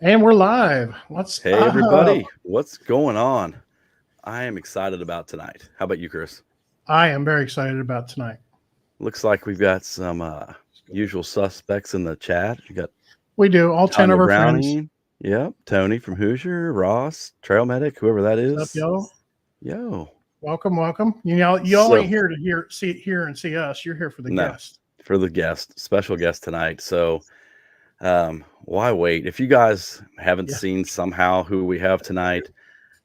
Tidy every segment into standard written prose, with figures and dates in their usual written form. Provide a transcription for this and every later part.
And we're live. Hey, everybody. What's going on? I am excited about tonight. How about you, Chris? I am very excited about tonight. Looks like we've got some usual suspects in the chat. You got We do. All 10 Tanya of our Browning. friends. Yep. Tony from Hoosier, Ross, Trail Medic, whoever that is. What's up, y'all? Yo. Welcome. Y'all ain't here to hear and see us. You're here for the guest. For the guest, special guest tonight. So why wait? If you guys haven't seen somehow who we have tonight,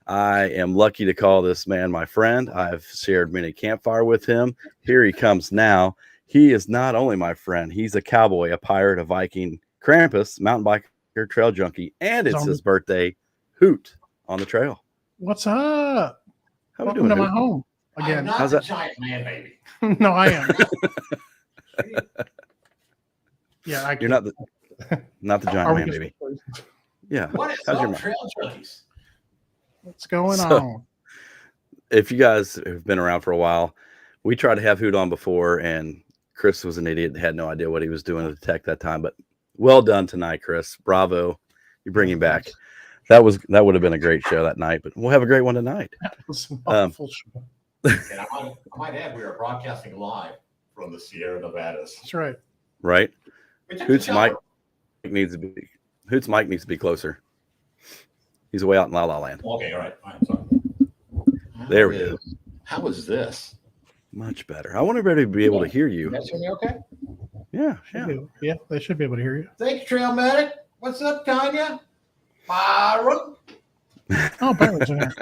I am lucky to call this man my friend. I've shared many campfire with him. Here he comes now. He is not only my friend, he's a cowboy, a pirate, a Viking, Krampus, mountain biker, trail junkie, and it's his birthday. Hoot on the trail. What's up? How Welcome to my home again. I'm not the giant man, baby. No, I am. Yeah, you're not the giant man, baby. Yeah. What is up, trail junkies? What's going on? If you guys have been around for a while, we tried to have Hoot on before, and Chris was an idiot, had no idea what he was doing at the tech that time. But well done tonight, Chris. Bravo. You bring him back. That would have been a great show that night, but we'll have a great one tonight. That was an awful show. And I might add, we are broadcasting live from the Sierra Nevadas. That's right. Right. Hoot's mic needs to be closer. He's way out in La La Land. Okay, all right. Sorry. There we go. How is this? Much better. I want everybody to be able to hear you. That's me okay? Yeah. Yeah, they should be able to hear you. Thank you, Trail Medic. What's up, Tanya? Byron. Oh, Byron's in there.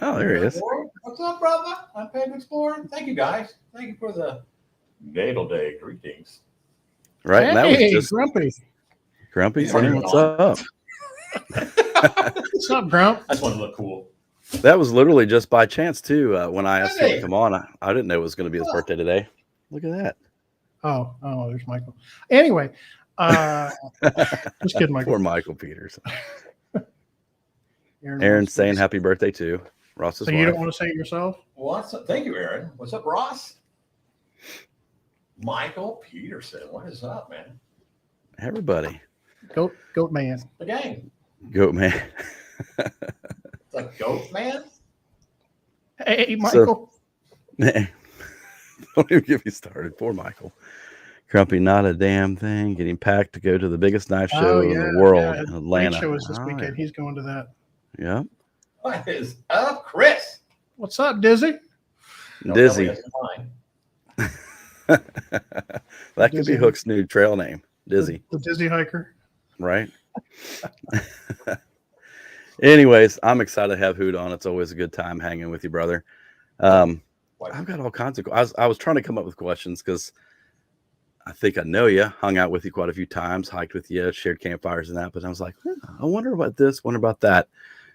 Oh, there he is. What's up, brother? I'm Pave Explorer. Thank you, guys. Thank you for the natal day greetings. Right. Hey, and that was just Grumpy saying what's up. What's up, Grump? I just want to look cool. That was literally just by chance too. When I asked him to come on, I didn't know it was going to be his birthday today. Look at that. Oh, there's Michael. Anyway, just kidding, Michael. Poor Michael Peters. Aaron's saying happy birthday too. Ross's wife. You don't want to say it yourself? Thank you, Aaron. What's up, Ross? Michael Peterson. What is up, man? Everybody. Goat man. The gang. Goat man. It's like Goat Man. Hey, Michael. Don't even get me started. Poor Michael. Grumpy, not a damn thing. Getting packed to go to the biggest knife show in the world in Atlanta. Show is this weekend. He's going to that. Yeah. What is up, Chris? What's up, Dizzy? Dizzy. That could be Hook's new trail name. Dizzy. The Dizzy hiker. Right. Anyways, I'm excited to have Hoot on. It's always a good time hanging with you, brother. I've got all kinds of. I was trying to come up with questions because I think I know you. Hung out with you quite a few times, hiked with you, shared campfires and that. But I was like, I wonder about this, wonder about that.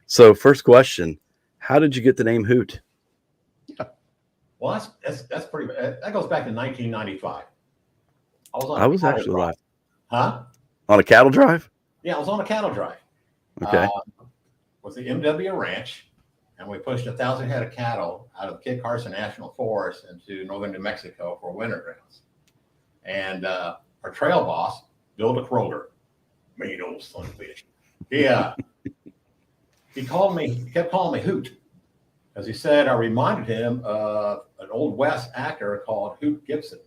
So, first question: how did you get the name Hoot? Yeah. Well, that's pretty. That goes back to 1995. I was actually live. Huh? On a cattle drive? Yeah, I was on a cattle drive. Okay. With the MW Ranch, and we pushed 1,000 head of cattle out of Kit Carson National Forest into northern New Mexico for winter grounds. And our trail boss, Bill DeKroger, mean old son of a bitch. He called me. He kept calling me Hoot, because he said I reminded him of an old West actor called Hoot Gibson.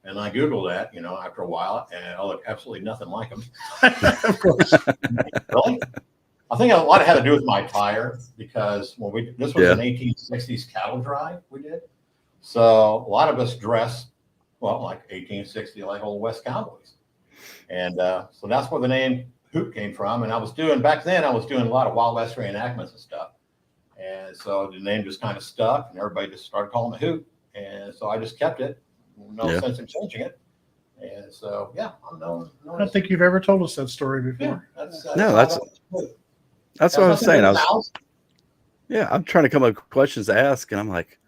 And I Googled that, after a while, and I looked absolutely nothing like him. Of course. Really? I think a lot had to do with my attire, because this was an 1860s cattle drive we did. So a lot of us dressed, like 1860, like old West cowboys. And so that's where the name Hoot came from. And back then I was doing a lot of Wild West reenactments and stuff. And so the name just kind of stuck, and everybody just started calling me Hoot. And so I just kept it. No sense in changing it. And so, I'm known. I don't think you've ever told us that story before. That's what I was saying. I'm trying to come up with questions to ask, and I'm like,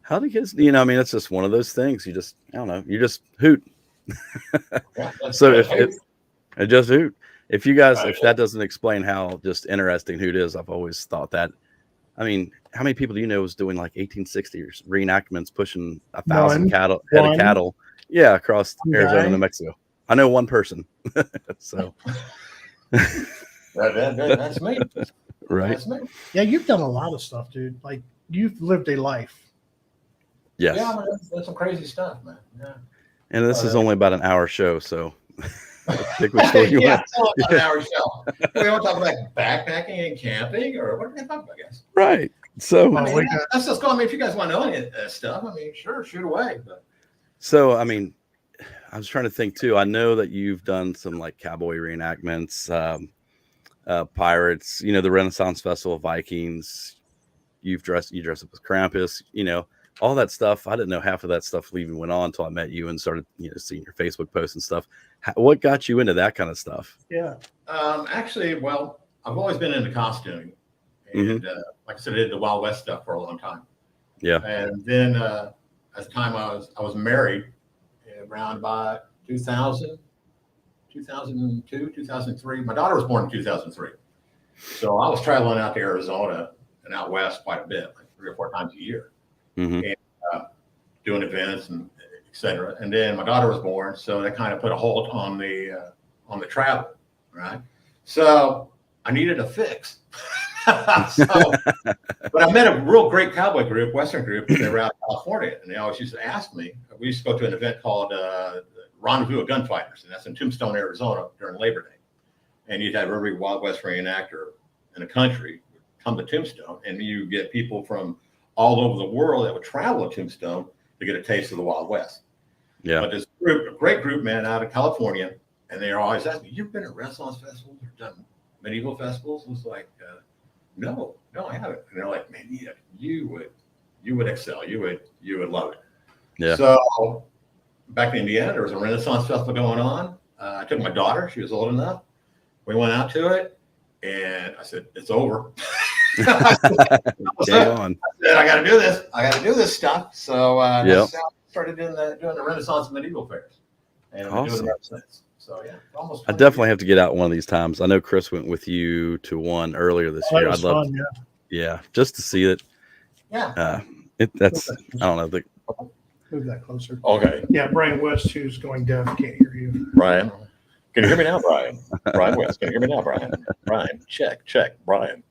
how do you get, it's just one of those things. You just, I don't know, you just Hoot. So if just Hoot, if you guys, if that doesn't explain how just interesting Hoot is, I've always thought that. I mean, how many people do you know was doing like 1860s reenactments, pushing 1,000 head of cattle? Yeah, across Arizona and New Mexico. I know one person. So That's That's me. Right. That's me. Yeah, you've done a lot of stuff, dude. Like you've lived a life. Yes. Yeah, man, that's some crazy stuff, man. Yeah. And this is only about an hour show, so pick which story you want. It's only about an hour show. We want to talk about backpacking and camping, or what are we talking about, guys? Right. So I mean, that's just going. I mean, if you guys want to know any of that stuff, I mean, sure, shoot away. But so I mean, I was trying to think too. I know that you've done some like cowboy reenactments, pirates. You know, the Renaissance Festival, Vikings. You dress up as Krampus. You know, all that stuff. I didn't know half of that stuff even went on until I met you and started, seeing your Facebook posts and stuff. What got you into that kind of stuff? Yeah. Actually, well, I've always been into costuming, and like I said, I did the Wild West stuff for a long time. Yeah. And then at the time I was married around about 2000, 2002, 2003. My daughter was born in 2003. So I was traveling out to Arizona and out west quite a bit, like 3 or 4 times a year, and doing events and et cetera. And then my daughter was born, so that kind of put a halt on the travel, right? So I needed a fix. But I met a real great cowboy group, Western group. They were out in California, and they always used to ask me. We used to go to an event called Rendezvous of Gunfighters, and that's in Tombstone, Arizona, during Labor Day. And you'd have every Wild West reenactor in the country come to Tombstone, and you get people from all over the world that would travel to Tombstone to get a taste of the Wild West. Yeah. But this group, a great group, man, out of California, and they're always asking me, "You've been to Renaissance festivals or done medieval festivals?" I was like, no, I haven't. And they're like, "Man, yeah, you would excel. You would love it." Yeah. So back in Indiana, there was a Renaissance festival going on. I took my daughter; she was old enough. We went out to it, and I said, "It's over." I got to do this. I got to do this stuff. So that's how I started doing the Renaissance and medieval fairs, and I've been doing it ever since. So yeah, almost. I definitely have to get out one of these times. I know Chris went with you to one earlier this year. I'd love, just to see it. Yeah. That's I don't know. Move that closer. Okay. Yeah, Brian West, who's going deaf, can't hear you. Brian, can you hear me now, Brian? Brian West, can you hear me now, Brian? Brian, check, Brian.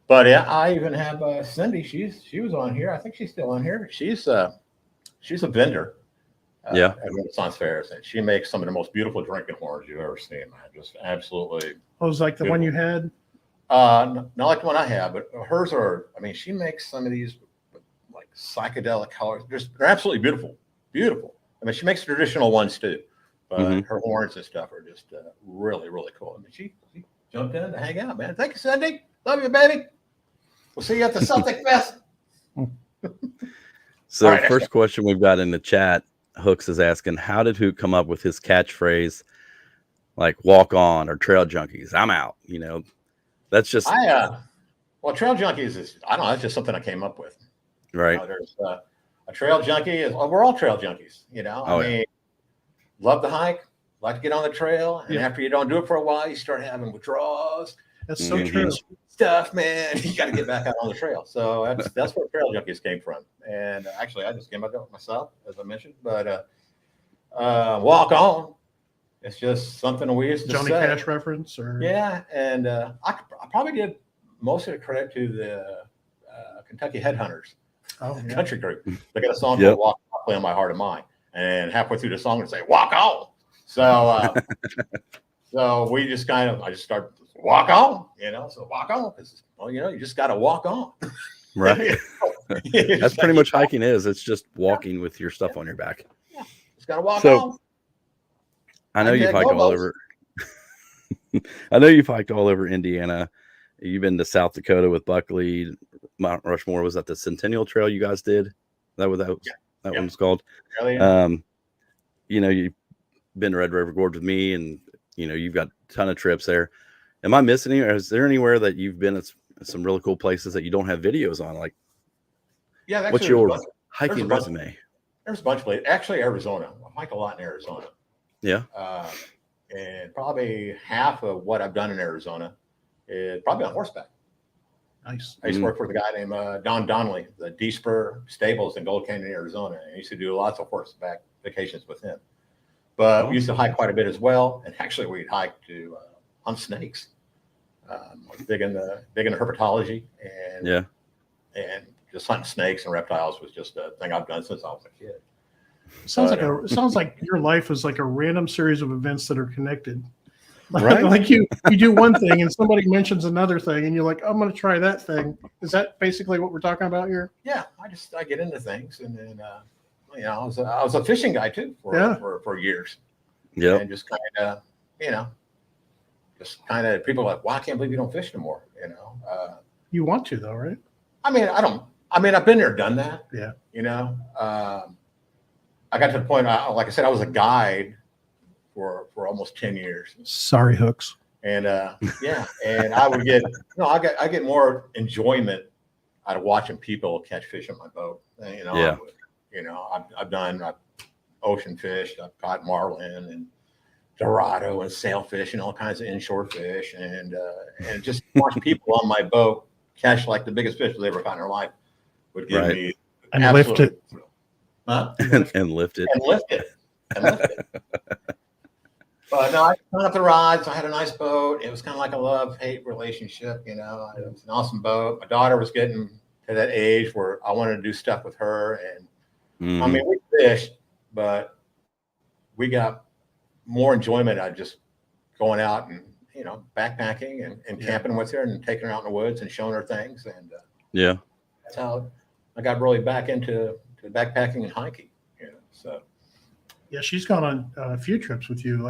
But yeah, I even have Cindy. She was on here. I think she's still on here. She's a vendor. At Renaissance fairs, and she makes some of the most beautiful drinking horns you've ever seen, man. Just absolutely. Oh, it was like the one you had? Not like the one I have, but hers are. I mean, she makes some of these with like psychedelic colors. They're absolutely beautiful, beautiful. I mean, she makes traditional ones too, but her horns and stuff are just really, really cool. I mean, she jumped in to hang out, man. Thank you, Cindy. Love you, baby. We'll see you at the Celtic Fest. So, right, first question we've got in the chat. Hooks is asking, how did Hoot come up with his catchphrase like "walk on" or "trail junkies"? I'm out. That's just well, trail junkies is I don't know. That's just something I came up with. Right. There's a trail junkie is we're all trail junkies. I mean, love to hike, like to get on the trail, and after you don't do it for a while, you start having withdrawals. That's so true. Stuff, man. You got to get back out on the trail. So that's where trail junkies came from. And actually, I just came up with it myself, as I mentioned. But walk on. It's just something we used to Johnny say. Cash reference, or and I probably give most of the credit to the Kentucky Headhunters country group. They got a song called "Walk On, Play on My Heart and Mind," and halfway through the song, they say "Walk on." So so we just I just start. Walk on, so walk on because you just got to walk on, right? That's pretty much hiking is. It's just walking with your stuff on your back. Yeah, just got to walk on. I know you've hiked all over. I know you've hiked all over Indiana. You've been to South Dakota with Buckley, Mount Rushmore. Was that the Centennial Trail you guys did? That one was called. You've been to Red River Gorge with me, and you've got a ton of trips there. Am I missing any? Or is there anywhere that you've been at some really cool places that you don't have videos on? Like, what's your hiking resume? There's a bunch of places. Actually, Arizona. I hike a lot in Arizona. Yeah. And probably half of what I've done in Arizona is probably on horseback. Nice. I used to work for the guy named Don Donnelly, the D-Spur Stables in Gold Canyon, Arizona. And I used to do lots of horseback vacations with him. But we used to hike quite a bit as well. And actually, we'd hike to hunt snakes. Big into herpetology and just hunting snakes and reptiles was just a thing I've done since I was a kid. Sounds like your life is like a random series of events that are connected. Right. Like you do one thing and somebody mentions another thing and you're like, I'm going to try that thing. Is that basically what we're talking about here? Yeah, I get into things, and then I was a fishing guy too for years. Yeah, and just kind of people are like, well, I can't believe you don't fish anymore. You want to though, right? I mean, I've been there, done that. Yeah. I got to the point, like I said, I was a guide for almost 10 years. Sorry, hooks. And and I would get, I get more enjoyment out of watching people catch fish on my boat. I've done ocean fish. I've caught marlin and dorado and sailfish and all kinds of inshore fish, and just watch people on my boat catch like the biggest fish they ever caught in their life would give me and lift it. Huh? and lift it. But no, I went up the rods. I had a nice boat. It was kind of like a love-hate relationship. It was an awesome boat. My daughter was getting to that age where I wanted to do stuff with her, and I mean, we fished, but we got more enjoyment out of just going out and backpacking and camping with her and taking her out in the woods and showing her things, and that's how I got really back into backpacking and hiking. So yeah, she's gone on a few trips with you, and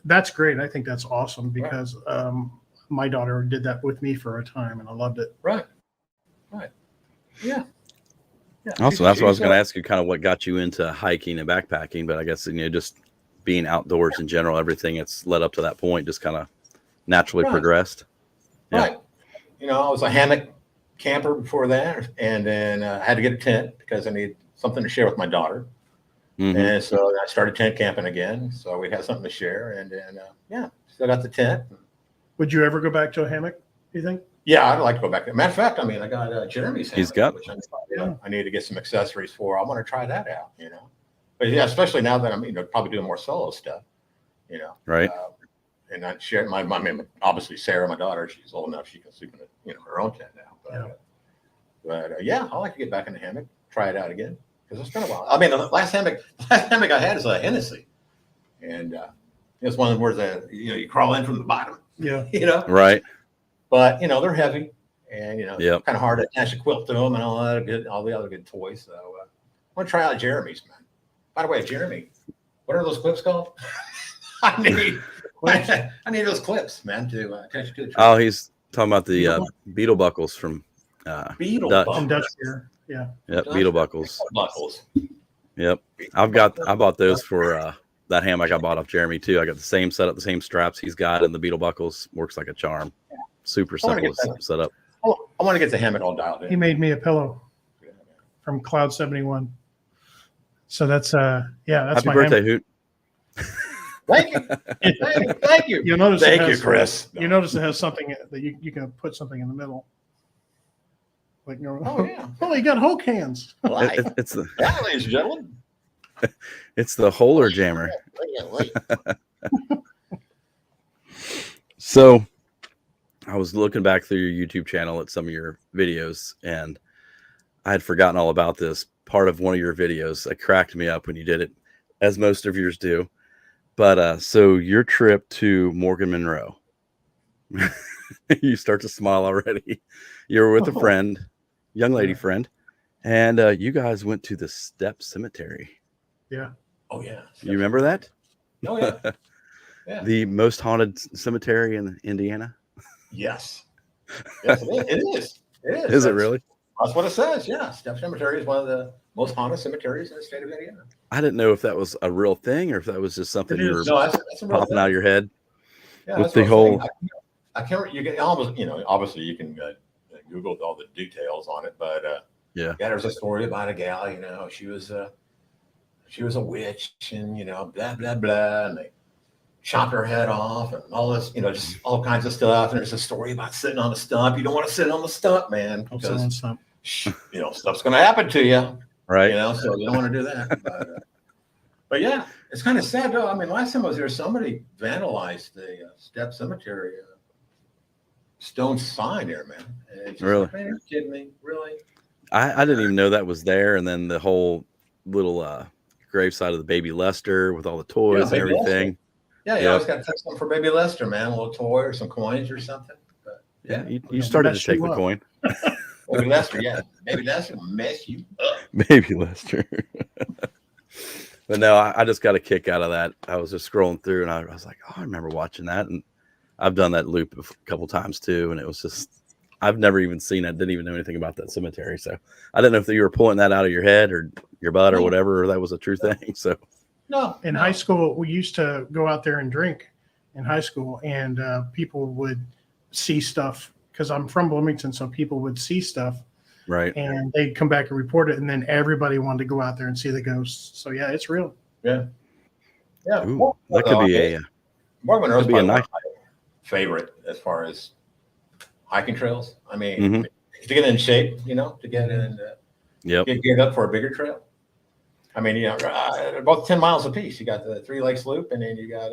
that's great. I think that's awesome because my daughter did that with me for a time, and I loved it. Right. Yeah. Also, that's what I was going to ask you, kind of what got you into hiking and backpacking, but I guess, just being outdoors in general, everything that's led up to that point just kind of naturally progressed. Yeah. Right. I was a hammock camper before that, and then I had to get a tent because I need something to share with my daughter. And so I started tent camping again. So we had something to share, and then, still got the tent. Would you ever go back to a hammock, do you think? Yeah, I'd like to go back. Matter of fact, I got Jeremy's hammock. He's got, which I need to get some accessories for. I want to try that out, But yeah, especially now that I'm, probably doing more solo stuff, right. And not share my obviously Sarah, my daughter, she's old enough she can sleep in her own tent now. But I like to get back in the hammock, try it out again because it's been a while. I mean, the last hammock I had is a Hennessy, and it's one of where you crawl in from the bottom. Yeah. Right. But they're heavy, and Yep. kind of hard to attach a quilt to them and all the other good toys. So I want to try out Jeremy's, man. By the way, Jeremy, what are those clips called? I need those clips, man, to attach to the tree. Oh, he's talking about the beetle buckles from Dutch beer. Yeah. Yep, beetle buckles. Buckles. Yep. I bought those for that hammock I bought off Jeremy too. I got the same setup, the same straps he's got, and the beetle buckles works like a charm. Super simple set up. I want to get the hammock all dialed in. He made me a pillow from Cloud 71. So that's that's Happy my birthday, hammock. Hoot. Thank you. Thank you. You'll notice Thank you, Chris. You notice it has something that you can put something in the middle. Like oh, you got Hulk hands. It's the ladies and gentlemen. It's the Holer Jammer. So I was looking back through your YouTube channel at some of your videos, and I had forgotten all about this part of one of your videos. It cracked me up when you did it, as most of yours do. But so your trip to Morgan Monroe, you start to smile already. You were with a friend, young lady friend, and you guys went to the Step Cemetery. Yeah. Oh yeah. You remember that? Oh yeah. Yeah. The most haunted cemetery in Indiana. Yes. Yes, it is. It is. Is it really? That's what it says. Yeah. Step Cemetery is one of the most haunted cemeteries in the state of Indiana. I didn't know if that was a real thing or if that was just something you were that's a real popping thing. out of your head. Yeah, with the whole. I can't. You can almost, obviously you can Google all the details on it, but yeah, there's a story about a gal. She was a witch, and blah blah blah, and they chopped her head off, and all this, just all kinds of stuff. And there's a story about sitting on the stump. You don't want to sit on the stump, man, because stuff's going to happen to you, right? So you don't want to do that. But, But yeah, it's kind of sad though. I mean, last time I was there, somebody vandalized the Step Cemetery stone sign there, man. And it's just Really? like, man, you're kidding me, really? I didn't even know that was there. And then the whole little graveside of the baby Lester with all the toys and everything. Lester. Yeah, you always got to take something for baby Lester, man. A little toy or some coins or something. But yeah, you started to take the coin. Baby Lester, yeah. Baby Lester will mess you up. Baby Lester. But no, I just got a kick out of that. I was just scrolling through and I was like, oh, I remember watching that. And I've done that loop a couple times too. And it was just, I've never even seen it. Didn't even know anything about that cemetery. So I didn't know if you were pulling that out of your head or your butt or whatever, or that was a true thing. So in high school, we used to go out there and drink in high school, and people would see stuff because I'm from Bloomington. So people would see stuff. Right. And they'd come back and report it. And then everybody wanted to go out there and see the ghosts. So yeah, it's real. Yeah. Yeah. Ooh, that could be Mormon Earth be a nice favorite as far as hiking trails. I mean, to get in shape, to get in, get geared up for a bigger trail. I mean, they're both 10 miles apiece. You got the Three Lakes Loop, and then you got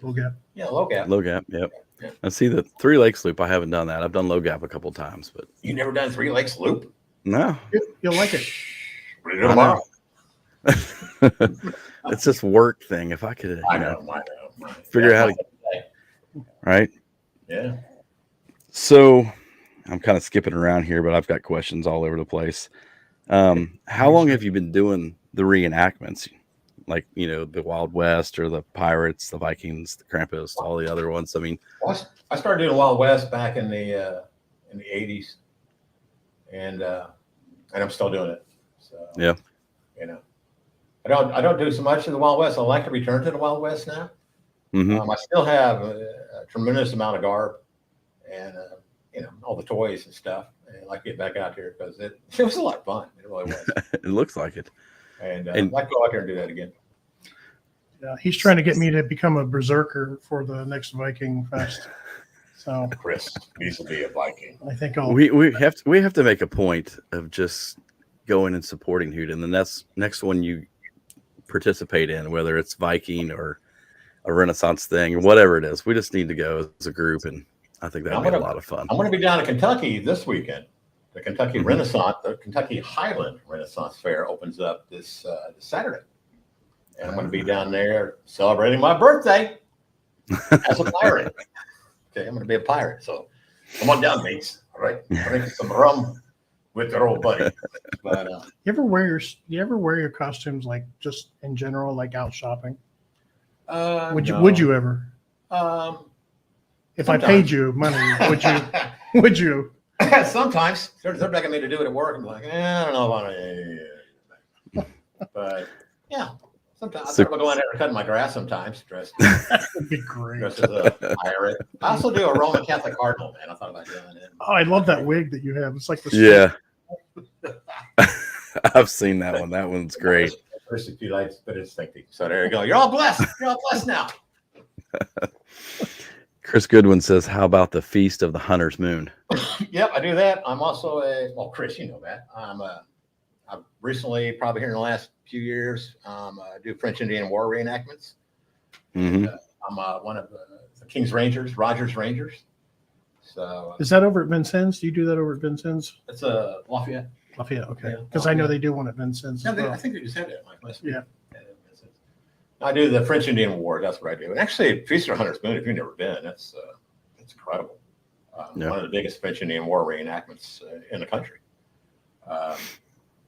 Low Gap. Yeah, Low Gap. Low Gap. Yep. Yeah. I see the Three Lakes Loop. I haven't done that. I've done Low Gap a couple times, but you never done Three Lakes Loop? No. You'll like it. Tomorrow. It's this work thing. If I could, I know. figure out how to, right? Yeah. So I'm kind of skipping around here, but I've got questions all over the place. How long have you been doing the reenactments? Like, the Wild West or the Pirates, the Vikings, the Krampus, all the other ones. I mean, I started doing Wild West back in the 80s, and I'm still doing it. So yeah, I don't do so much in the Wild West. I like to return to the Wild West now. I still have a tremendous amount of garb and all the toys and stuff. And I like to get back out here because it was a lot of fun. It really was. It looks like it. And I'd like to go out there and do that again. Yeah, he's trying to get me to become a berserker for the next Viking Fest. So Chris needs to be a Viking. I think we have to make a point of just going and supporting Hoot, and then that's next one you participate in, whether it's Viking or a Renaissance thing or whatever it is. We just need to go as a group, and I think that'd be a lot of fun. I'm going to be down in Kentucky this weekend. The Kentucky the Kentucky Highland Renaissance Fair opens up this Saturday. And I'm going to be down there celebrating my birthday as a pirate. Okay, I'm going to be a pirate. So come on down, mates. All right. Drink some rum with your old buddy. But, you ever wear your costumes like just in general, like out shopping? Would you ever? If sometimes. I paid you money, would you? Sometimes they're begging me to do it at work. I'm like, I don't know about it. But yeah, sometimes I thought about going there and cutting my grass sometimes. Dressed That'd be great. Dressed as a pirate. I also do a Roman Catholic cardinal, man. I thought about doing it. Oh, I love that wig that you have. It's like the I've seen that one. That one's great. First a few lights, but it's thinking. So there you go. You're all blessed. You're all blessed now. Chris Goodwin says, how about the Feast of the Hunter's Moon? Yep, I do that. I'm also Chris, you know that. I've recently, probably here in the last few years, do French Indian War reenactments. I'm one of the King's Rangers, Rogers Rangers. So is that over at Vincennes? Do you do that over at Vincennes? It's Lafayette. Lafayette, okay. Because I know they do one at Vincennes. I think they just had it. Yeah. I do the French Indian War. That's what I do. And actually, Feast of the Hunter's Moon, if you've never been, it's incredible. One of the biggest French Indian War reenactments in the country. But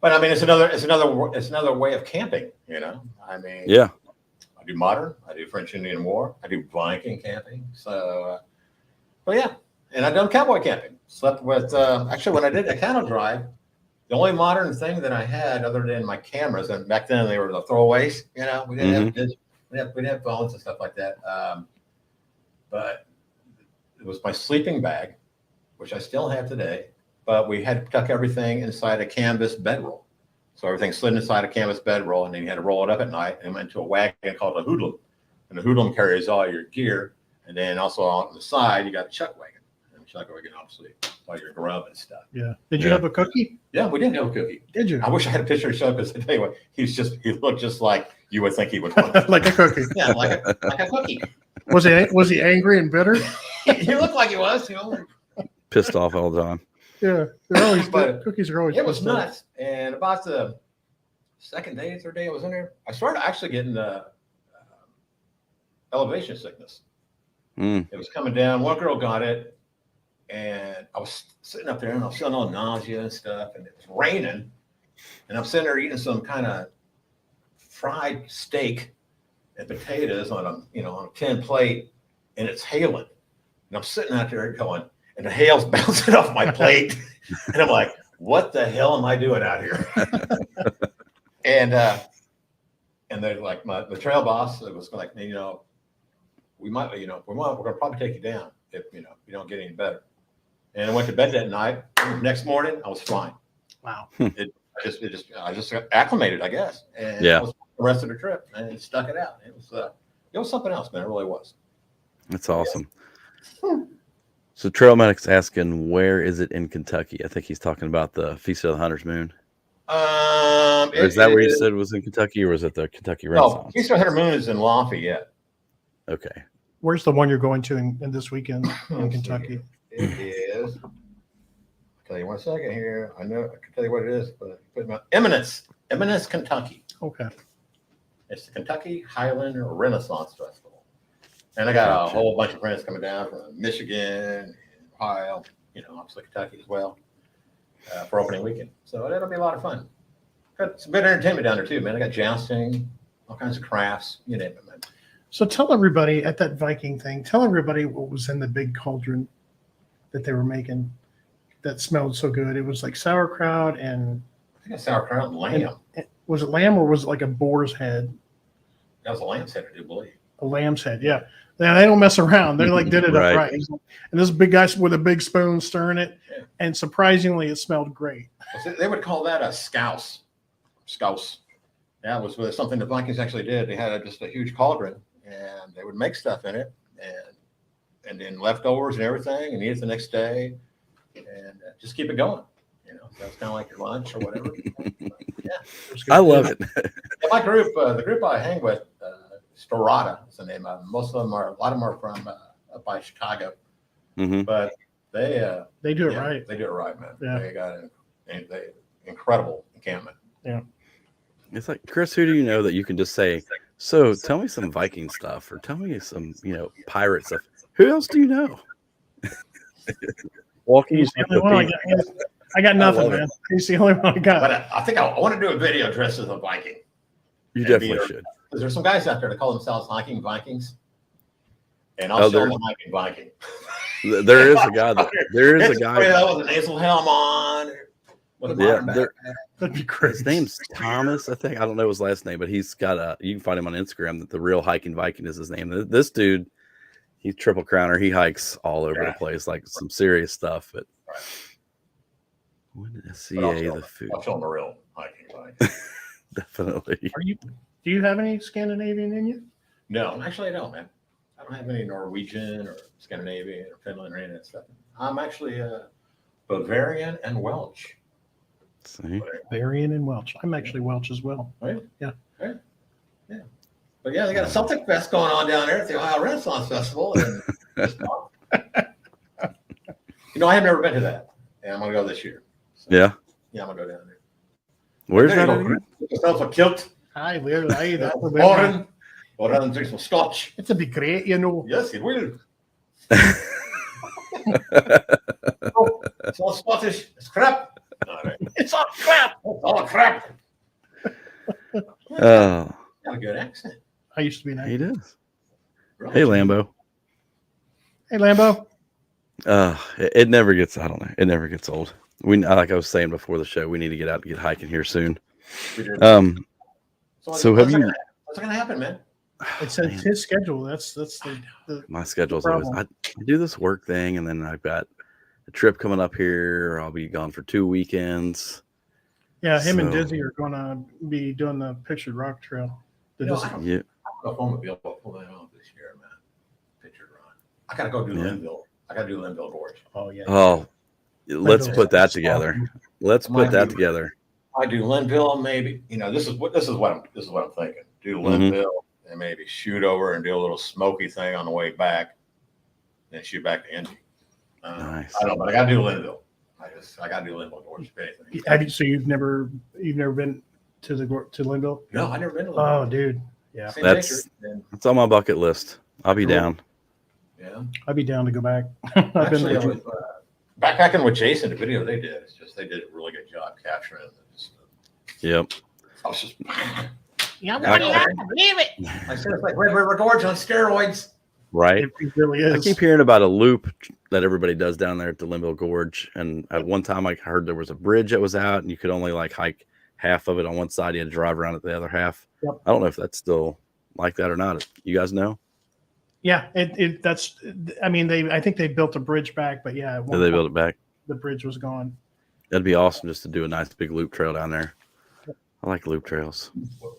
I mean, it's another way of camping. I mean, yeah. I do modern. I do French Indian War. I do Viking camping. So, but yeah, and I've done cowboy camping. Slept with actually when I did the cattle drive. The only modern thing that I had, other than my cameras, and back then they were the throwaways. We didn't have phones and stuff like that. But it was my sleeping bag, which I still have today. But we had to tuck everything inside a canvas bedroll, so everything slid inside a canvas bedroll, and then you had to roll it up at night and went into a wagon called a hoodlum. And the hoodlum carries all your gear, and then also on the side you got a chuck wagon. And the chuck it again, obviously, while you're grubbing stuff. Yeah. Did you have a cookie? Yeah, we did have a cookie. Did you? I wish I had a picture to show because I tell you what, he looked just like you would think he would look. Like a cookie. Yeah, like a cookie. Was he angry and bitter? He looked like he was, Pissed off all the time. Yeah, they're always But cookies are always. It was pissed off. nuts. And about the third day I was in there, I started actually getting the elevation sickness. It was coming down. One girl got it, and I was sitting up there and I was feeling all nausea and stuff, and it was raining, and I'm sitting there eating some kind of fried steak and potatoes on a tin plate, and it's hailing, and I'm sitting out there going, and the hail's bouncing off my plate, and I'm like, what the hell am I doing out here? And they're like, the trail boss was like, we're going to probably take you down if you don't get any better. And I went to bed that night. Next morning, I was fine. Wow. I just got acclimated, I guess. And Yeah. I was the rest of the trip and stuck it out. It was something else, man. It really was. That's awesome. So Trail Medic's asking, where is it in Kentucky? I think he's talking about the Feast of the Hunter's Moon. Or is that where you said was in Kentucky, or was it the Kentucky Renaissance? No, Feast of the Hunter's Moon is in Lafayette. Okay. Where's the one you're going to in this weekend in Kentucky? It is. I'll tell you 1 second here. I know I can tell you what it is, but put my Eminence, Kentucky. Okay. It's the Kentucky Highland Renaissance Festival. And I got a whole bunch of friends coming down from Michigan, Ohio, obviously Kentucky as well, for opening weekend. So that'll be a lot of fun. Got some good entertainment down there too, man. I got jousting, all kinds of crafts, you name it, man. So tell everybody at that Viking thing, tell everybody what was in the big cauldron that they were making that smelled so good. It was like sauerkraut and I think it's sauerkraut and lamb. Was it lamb or was it like a boar's head? That was a lamb's head, I do believe. A lamb's head, yeah. They don't mess around. They did it Right. up right. And this big guy with a big spoon stirring it. Yeah. And surprisingly, it smelled great. They would call that a scouse. Scouse. That was something the Vikings actually did. They had just a huge cauldron, and they would make stuff in it, and then leftovers and everything, and eat it the next day, and just keep it going. So it's kind of like your lunch or whatever. I love it. My group, the group I hang with, Storata is the name of them. A lot of them are from up by Chicago, but they do it right. They do it right, man. Yeah. They got an incredible encampment. Yeah. It's like, Chris, who do you know that you can just say, so tell me some Viking stuff, or tell me some, pirate stuff. Who else do you know? Walking. He's the only one I got nothing, man. He's the only one I got. But I think I want to do a video dressed as a Viking. You definitely should. Because there's some guys out there that call themselves hiking Vikings. And I'll show them a hiking Viking. There is a guy with a nasal helm on. With a modern backpack. That'd be crazy. His name's Thomas, I think. I don't know his last name, but he's got you can find him on Instagram. That the real hiking Viking is his name. This dude, he's triple crowner. He hikes all over the place, like some serious stuff. But when did SCA the food? I'll show him a real hiking Viking. Definitely. Do you have any Scandinavian in you? No, actually I don't, man. I don't have any Norwegian or Scandinavian or Finland or any of that stuff. I'm actually Bavarian and Welsh. See? Bavarian and Welsh. I'm actually Welsh as well. Right? Yeah. Right? Yeah. But yeah, they got a Celtic Fest going on down there at the Ohio Renaissance Festival. And I have never been to that. And I'm going to go this year. So, Yeah. Yeah, I'm going to go down there. Where's that? Get yourself a kilt. Hi, where are you? Or drink some scotch. It'd be great, Yes, it will. It's all Scottish. It's crap. All right. It's all crap. It's all crap. Oh, Got a good accent. I used to be nice. he does. Really. Hey, Lambo. Hey, Lambo. It never gets. I don't know. It never gets old. Like I was saying before the show, we need to get out and get hiking here soon. So have you? What's going to happen, man? It's his schedule. That's the My schedule's always. I do this work thing, and then I've got a trip coming up here. I'll be gone for 2 weekends. Yeah, him and Dizzy are going to be doing the Pictured Rock Trail. I don't know Yeah. if I'm going to be able to pull that off this year, man. Pictured Rock. I got to go do Linville. I got to do Linville Gorge. Oh yeah. Oh, let's Linville's put that awesome. together. Let's put that together. I do Linville, maybe. This is what I'm thinking. Do Linville and maybe shoot over and do a little smoky thing on the way back, then shoot back to Indy. Nice. I don't know, but I got to do Linville. I got to do Linville Gorge. So you've never been to Linville? No, I never been to Linville. Oh, dude. Yeah. That's on my bucket list. I'll be down. Yeah. I'd be down to go back. Actually, I was backpacking with Jason. The video they did, they did a really good job capturing it. Yep. I was just. Yeah, I believe it. I said it's like Red River Gorge on steroids. Right. It really is. I keep hearing about a loop that everybody does down there at the Linville Gorge. And at one time I heard there was a bridge that was out and you could only like hike half of it on one side. You had to drive around at the other half. Yep. I don't know if that's still like that or not. You guys know? Yeah, I think they built a bridge back, but yeah. Did they build it back? The bridge was gone. That'd be awesome just to do a nice big loop trail down there. I like loop trails.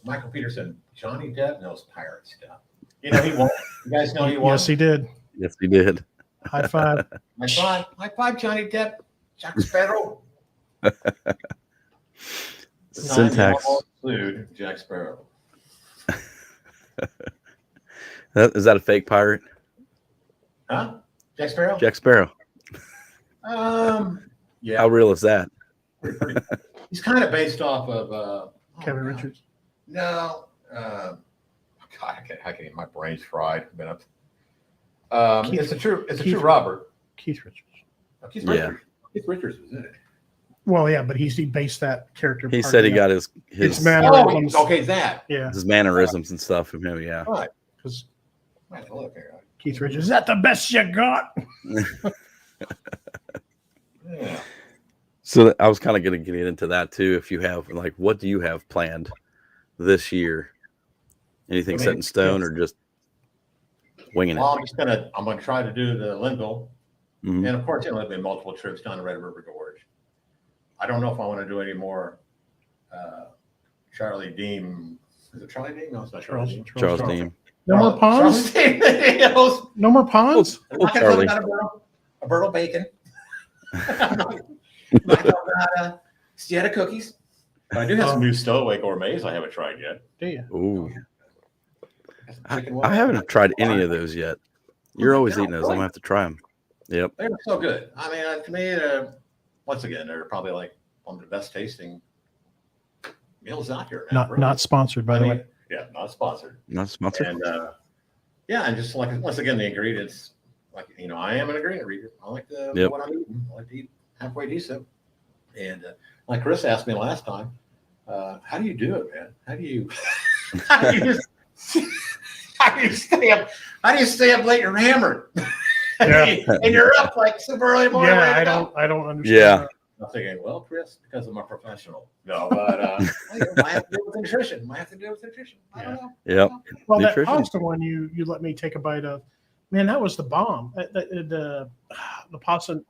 Michael Peterson, Johnny Depp knows pirate stuff. He won. You guys know he won. Yes, he did. Yes, he did. High five. High five, Johnny Depp. Jack Sparrow. Syntax. Include Jack Sparrow. Is that a fake pirate? Huh? Jack Sparrow? Jack Sparrow. Yeah. How real is that? He's kind of based off of Kevin Richards. No. God, I can't. My brain's fried. It's a true Robert. Keith Richards. Keith Richards was in it. Well, yeah, but he based that character. He said he got his mannerisms. Okay, that. Yeah. His mannerisms and stuff from him. Yeah. All right. Because Look here. Keith Richards, is that the best you got? Yeah. So I was kind of going to get into that too. If you have what do you have planned this year? Anything set in stone or just winging it? Well, I'm gonna try to do the Linville, and of course, there'll be multiple trips down the Red River Gorge. I don't know if I want to do any more. Charlie Dean. Is it Charlie Dean? No, it's not Charlie Dean. Charles Dean. No more ponds? No more ponds? I'm not going to talk about a Bertle bacon. I'm not talking about Sietta cookies. But I do have some new Stowaway gourmets I haven't tried yet. Do you? Ooh. I haven't tried any of those yet. You're always eating those. I'm going to have to try them. Yep. They're so good. I mean, to me, once again, they're probably like one of the best tasting meals out here. Not sponsored, by the way. Yeah, not sponsored. Not sponsored. And and just like once again, the ingredients, I am an ingredient reader. I like what I'm eating. I like to eat halfway decent. And like Chris asked me last time, how do you do it, man? How do you stay up late? You're hammered. Yeah. And you're up like super early morning. Yeah, I don't understand. Yeah. That. I'm thinking, well, Chris, because I'm a professional. No, but I have to do with nutrition. I don't know. Yep. Well, Nutrition. that pasta one you let me take a bite of, man, that was the bomb. The pasta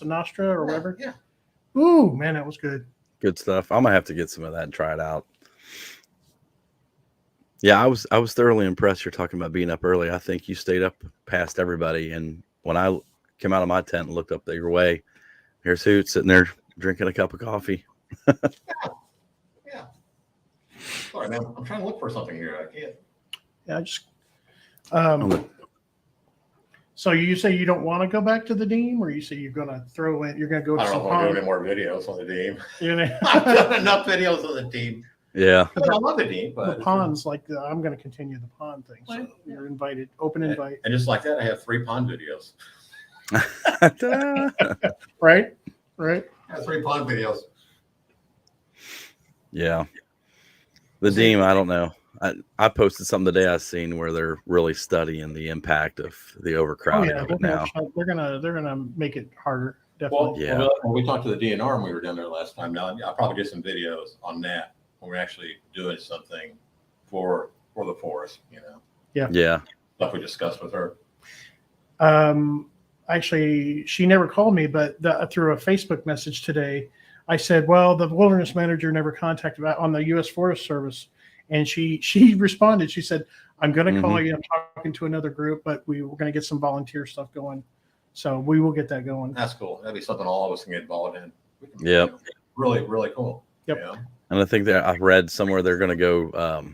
nostra or whatever. Yeah. Ooh, man, that was good. Good stuff. I'm gonna have to get some of that and try it out. Yeah, I was thoroughly impressed. You're talking about being up early. I think you stayed up past everybody. And when I came out of my tent and looked up your way, here's Hoot sitting there drinking a cup of coffee. Yeah. Sorry, man. I'm trying to look for something here. I can't. Yeah, I just. So you say you don't want to go back to the Deem, or you say you're going to throw in? You're going to go. I to don't some know if I'm doing any more videos on the Deem. You I've done enough videos on the Deem. Yeah. I love the Deem, but the ponds, I'm going to continue the pond thing. So you're invited, open invite. And just like that, I have 3 pond videos. Right. I have 3 pond videos. Yeah. The Deem, I don't know. I posted something today I seen where they're really studying the impact of the overcrowding of it now. They're gonna make it harder. Definitely. Well, When we talked to the DNR when we were down there last time, now I'll probably do some videos on that when we're actually doing something for the forest, Yeah. Stuff we discussed with her. Actually, she never called me, but through a Facebook message today, I said, well, the wilderness manager never contacted on the U.S. Forest Service. And she responded. She said, I'm going to call you. I'm talking to another group, but we're going to get some volunteer stuff going. So we will get that going. That's cool. That'd be something all of us can get involved in. Yep. Really, really cool. Yep. You know? And I think that I read somewhere they're going to go.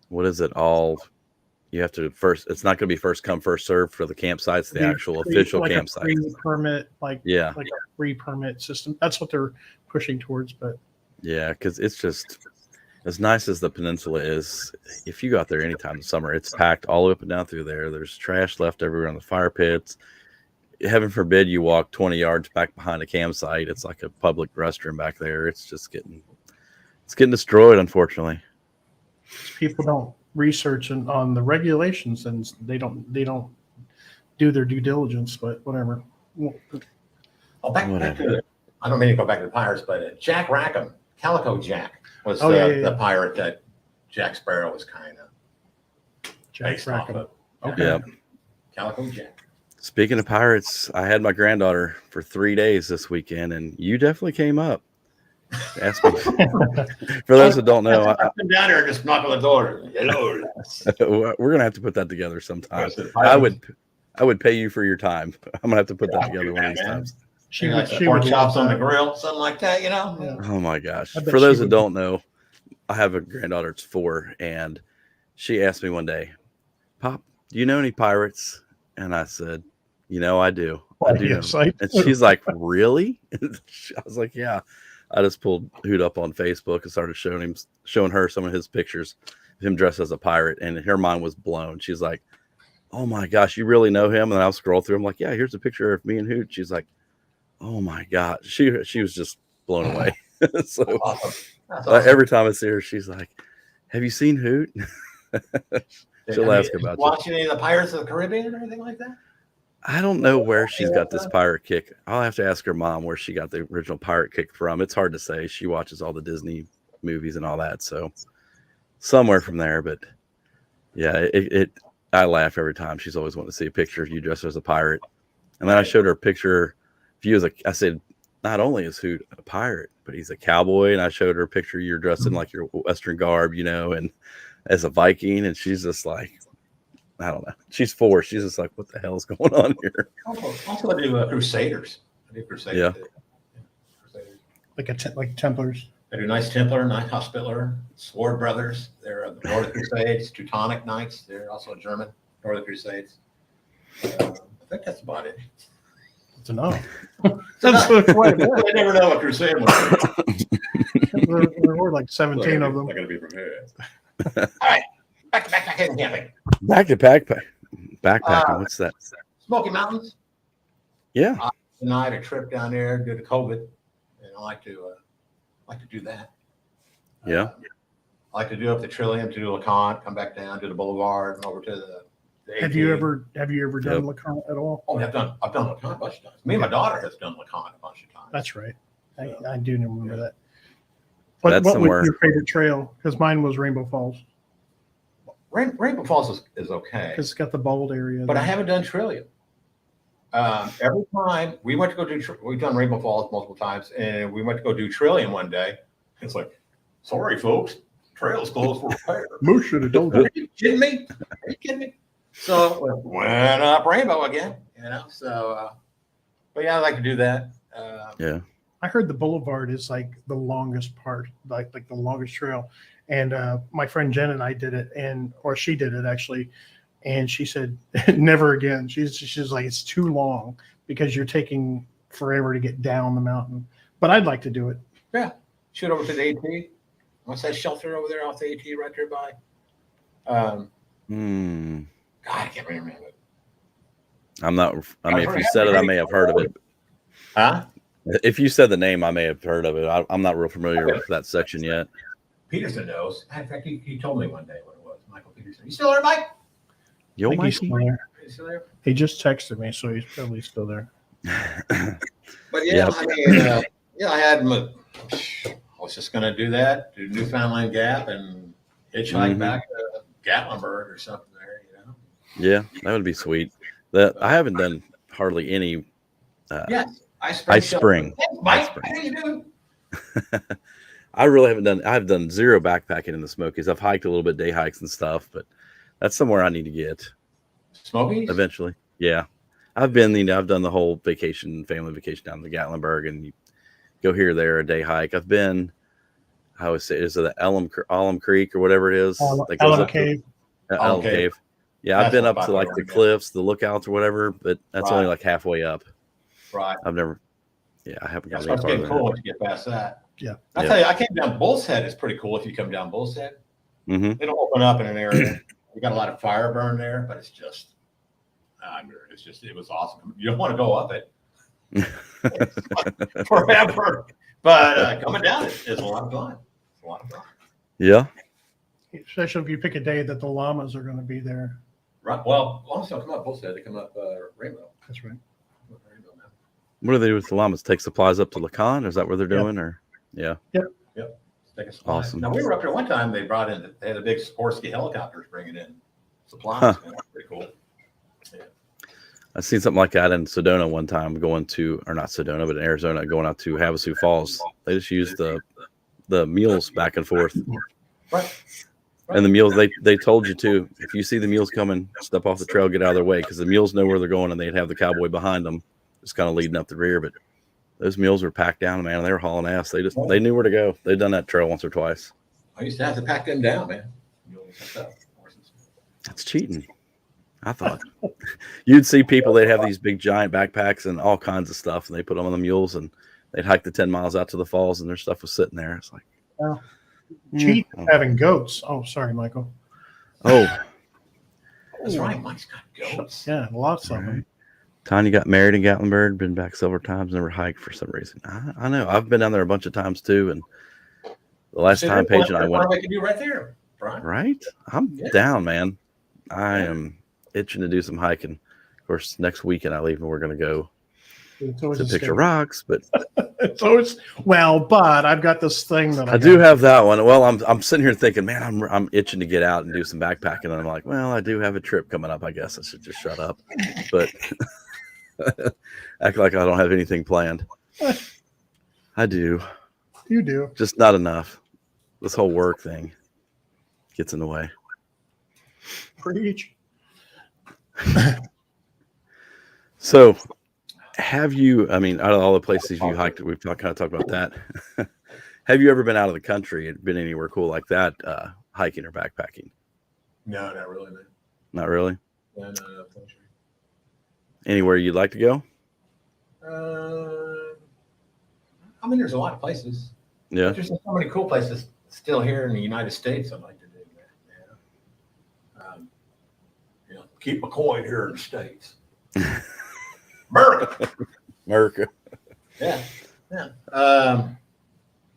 What is it? You have to first. It's not going to be first come first serve for the campsites. The actual official like campsite. Free permit, like Yeah. like a free permit system. That's what they're pushing towards. But Yeah, because it's just as nice as the peninsula is. If you go out there anytime in summer, it's packed all up and down through there. There's trash left everywhere on the fire pits. Heaven forbid you walk 20 yards back behind a campsite. It's like a public restroom back there. It's just getting destroyed, unfortunately. people don't research on the regulations, and they don't do their due diligence. But whatever. Oh, back to I don't mean to go back to the pirates, but Jack Rackham, Calico Jack, was the pirate that Jack Sparrow was kind of based off of. Okay. Yeah. Calico Jack. Speaking of pirates, I had my granddaughter for 3 days this weekend, and you definitely came up. Ask me. For those that don't know, I come down there and just knock on the door. Hello. we're gonna have to put that together sometime. I would pay you for your time. I'm gonna have to put that together one of these times. She pork chops on the grill, something like that, you know. Yeah. Oh my gosh! For those that don't know, I have a granddaughter. It's 4, and she asked me one day, "Pop, do you know any pirates?" And I said, I do. I do. Yes, know. And she's like, "Really?" I was like, "Yeah." I just pulled Hoot up on Facebook and started showing her some of his pictures of him dressed as a pirate, and her mind was blown. She's like, "Oh my gosh, you really know him?" And I'll scroll through. I'm like, "Yeah, here's a picture of me and Hoot." She's like, "Oh my god," she was just blown away. So awesome. Every time I see her, she's like, "Have you seen Hoot?" She'll ask about watching any of the Pirates of the Caribbean or anything like that. I don't know where she's got this pirate kick. I'll have to ask her mom where she got the original pirate kick from. It's hard to say. She watches all the Disney movies and all that, so somewhere from there. But yeah, I laugh every time. She's always wanting to see a picture of you dressed as a pirate. And then I showed her a picture of you I said, not only is Hoot a pirate, but he's a cowboy. And I showed her a picture of you dressed in like your Western garb, and as a Viking. And she's just like, I don't know. She's 4. She's just like, what the hell is going on here? Also, I do Crusaders. I do Crusaders. Yeah. Crusaders. Like Templars. I do Knights Templar, Knight Hospitaller, Sword Brothers. They're the Northern Crusades, Teutonic Knights. They're also German Northern Crusades. I think that's about it. That's enough. That's quite a bit. I never know what Crusade was. There were like 17 of them. I gotta be prepared. All right. Back to camping. Back to backpacking. What's that? Smoky Mountains. Yeah. Tonight a trip down there due to COVID, and I like to do that. Yeah. I like to do up the Trillium to do LeConte, come back down to the Boulevard and over to the Have you ever done LeConte at all? Oh, I've done LeConte a bunch of times. Me and my daughter has done LeConte a bunch of times. That's right. I do remember that. What was your favorite trail? Because mine was Rainbow Falls. Rainbow Falls is okay. It's got the bold area. But I haven't done Trillium. Every time we went to go we've done Rainbow Falls multiple times, and we went to go do Trillium one day. It's like, sorry, folks, trail's closed for repair. Moose should have told you. Are you kidding me? Are you kidding me? So went up Rainbow again, So, but yeah, I like to do that. Yeah. I heard the Boulevard is like the longest part, like the longest trail. And my friend Jen and I did it, or she did it actually, and she said never again. She's like, it's too long because you're taking forever to get down the mountain. But I'd like to do it. Yeah, shoot over to the AT. What's that shelter over there off the AT right there by? God, I can't remember it. If you said it, I may have heard of it. Huh? If you said the name, I may have heard of it. I'm not real familiar with that section yet. Peterson knows. In fact, he told me one day what it was. Michael Peterson. You still there, Mike? Yo, Mikey. He's still there. You still there? He just texted me, so he's probably still there. But yeah, I had I was just going to do that, do Newfoundland Gap and hitchhike back to Gatlinburg or something there, Yeah, that would be sweet. I haven't done hardly any ice spring. Hey, Mike, how you doing? I really haven't done. I've done zero backpacking in the Smokies. I've hiked a little bit, day hikes and stuff, but that's somewhere I need to get. Smokies? Eventually, yeah. I've been, I've done the whole family vacation down to Gatlinburg, and you go here, there, a day hike. I've been, I always say, is it the Alum Creek or whatever it is? That goes Alum up Cave. Alum Cave. Yeah, I've been up to like the cliffs, the lookouts or whatever, but that's only like halfway up. Right. I haven't gone It's any farther. getting cool once you get past that. Yeah. I tell you, I came down Bull's Head. It's pretty cool if you come down Bull's Head. Mm-hmm. It'll open up in an area. We got a lot of fire burn there, but it's just, it was awesome. You don't want to go up it forever, but coming down is a lot of fun. It's a lot of fun. Yeah. Especially if you pick a day that the llamas are going to be there. Right. Well, llamas don't come up Bull's Head. They come up Rainbow. That's right. What do they do with the llamas? Take supplies up to Lacan? Is that what they're doing? Or Yep. Awesome. Now we were up there one time. They had a big Sikorsky helicopters bringing in supplies. Huh. Pretty cool. Yeah. I seen something like that in Sedona one time, not Sedona, but in Arizona, going out to Havasu Falls. They just used the mules back and forth. Right. And the mules, they told you too, if you see the mules coming, step off the trail, get out of their way, because the mules know where they're going, and they'd have the cowboy behind them, just kind of leading up the rear. But those mules were packed down, man. They were hauling ass. They knew where to go. They'd done that trail once or twice. I used to have to pack them down, man. That's cheating. I thought you'd see people, they'd have these big giant backpacks and all kinds of stuff, and they put them on the mules, and they'd hike the 10 miles out to the falls, and their stuff was sitting there. It's like, cheat having goats. Oh, sorry, Michael. Oh, that's right. Mike's got goats. Yeah, lots of them. Tanya got married in Gatlinburg, been back several times, never hiked for some reason. I know. I've been down there a bunch of times too, and the last time Paige and I went, I can do right there, Brian. Right? I'm down, man. I am itching to do some hiking. Of course, next weekend I leave and we're going to go to Picture Rocks, but but I've got this thing that I do have that one. Well, I'm sitting here thinking, man, I'm itching to get out and do some backpacking, and I'm like, well, I do have a trip coming up. I guess I should just shut up, but act like I don't have anything planned. I do. You do. Just not enough. This whole work thing gets in the way. Preach. So, have you, I mean, out of all the places you hiked, we've kind of talked about that. Have you ever been out of the country and been anywhere cool like that, hiking or backpacking? No, not really, man. Not really? No. Anywhere you'd like to go? I mean, there's a lot of places. Yeah. There's so many cool places still here in the United States I'd like to do, man. Yeah. Keep a coin here in the States. America. Yeah.